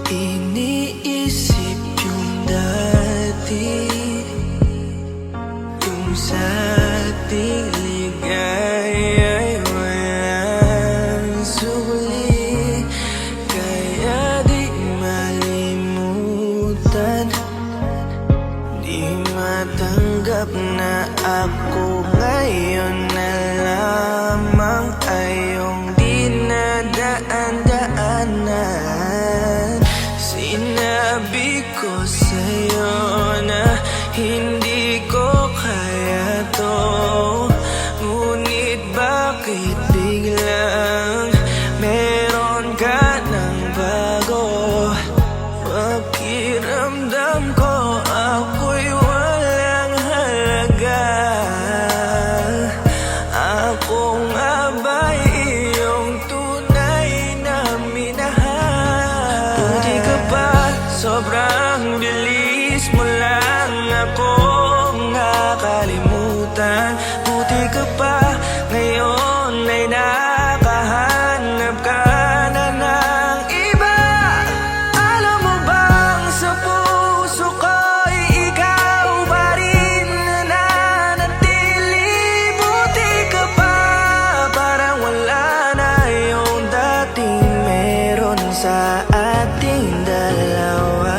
Iniisip yung dati, kung sa ating ligaya'y walang suli. Kaya di malimutan, di matanggap na ako ngayon na lamang ay iyong dinadaan-daanan. Sinabi ko sa'yo na hindi ko kaya to, ngunit bakit biglang meron ka ng bago? Pakiramdam ko ako'y walang halaga. Ako nga ba'y iyong tunay na minahal? Buti ka pa, sobrang bilis mo lang akong nakalimutan. Buti ka pa, ngayon ay nakahanap ka na ng iba. Alam mo bang sa puso ko'y ikaw pa rin nananatili? Buti ka pa, parang wala na yung dating meron sa ating dalawa.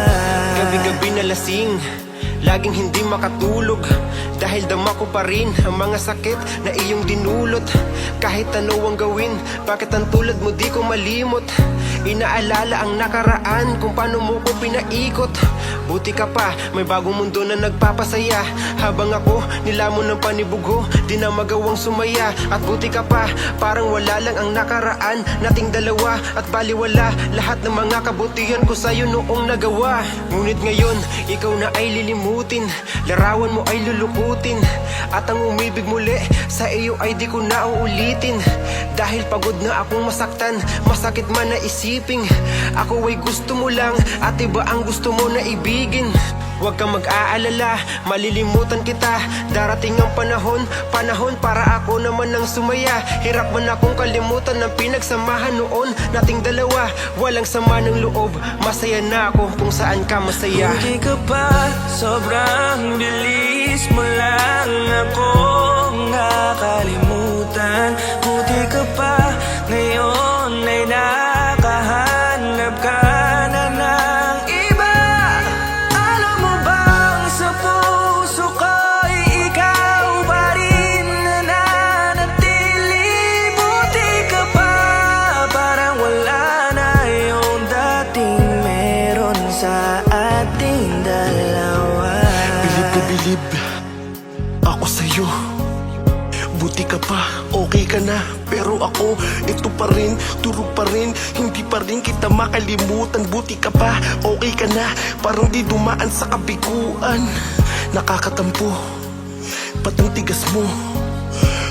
Gabi-gabi na lasing, laging hindi makatulog, dahil dama ko pa rin ang mga sakit na iyong dinulot. Kahit ano ang gawin, bakit ang tulad mo di ko malimot? Inaalala ang nakaraan, kung paano mo ko pinaikot. Buti ka pa, may bagong mundo na nagpapasaya, habang ako nilamon ng panibugo, di na magawang sumaya. At buti ka pa, parang wala lang ang nakaraan nating dalawa, at baliwala lahat ng mga kabutihan ko sa'yo noong nagawa. Ngunit ngayon, ikaw na ay lilimutin, larawan mo ay lulukutin, at ang umibig muli sa iyo ay di ko na uulitin. Dahil pagod na akong masaktan, masakit man na isiping ako ay gusto mo lang, at iba ang gusto mo na ibigin. Huwag kang mag-aalala, malilimutan kita. Darating ang panahon para ako naman ang sumaya. Hirap man akong kalimutan ng pinagsamahan noon nating dalawa. Walang sama ng loob, masaya na ako kung saan ka masaya. Buti ka pa, sobrang bilis mo lang akong nakalimutan. Buti ka pa, ngayon ay nakahanap ka na ng iba. Alam mo bang sa puso ko'y ikaw pa rin nananatili? Buti ka pa, parang wala na yung dating meron sa ating dalawa. Bilib na bilib ako sa'yo. Buti ka pa, okay ka na, pero ako, ito pa rin, turo pa rin, hindi pa rin kita makalimutan. Buti ka pa, okay ka na, parang di dumaan sa kabiguan. Nakakatampo, ba't ang tigas mo?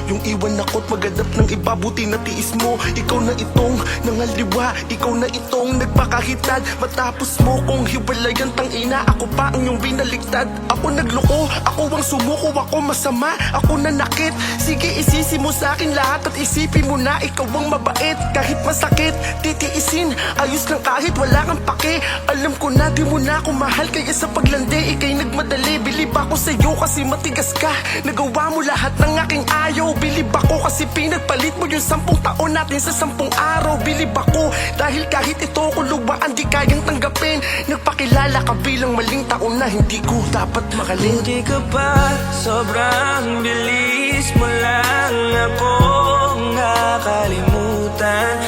Yung iwan ako't maghanap ng iba, buti na tiis mo. Ikaw na itong nangaliwa, ikaw na itong nagpakahitad. Matapos mo kong hiwalayan, tangina, ako pa ang iyong binaligtad. Ako nagloko, ako ang sumuko, ako masama, ako nanakit. Sige, isisi mo sa akin lahat at isipin mo na ikaw ang mabait. Kahit masakit, titiisin, ayos lang kahit wala kang pake. Alam ko na di mo na ako mahal, kaya sa paglandi ikay nagmadali. Bilib ako sa'yo kasi matigas ka, nagawa mo lahat ng aking ayaw. Bilib ako kasi pinagpalit mo yung 10 taon natin sa 10 araw. Bilib ako dahil kahit ito kuluwaan di kayang tanggapin. Nagpakilala ka bilang maling taon na hindi ko dapat makalin. Buti ka pa, sobrang bilis mo lang akong nakalimutan.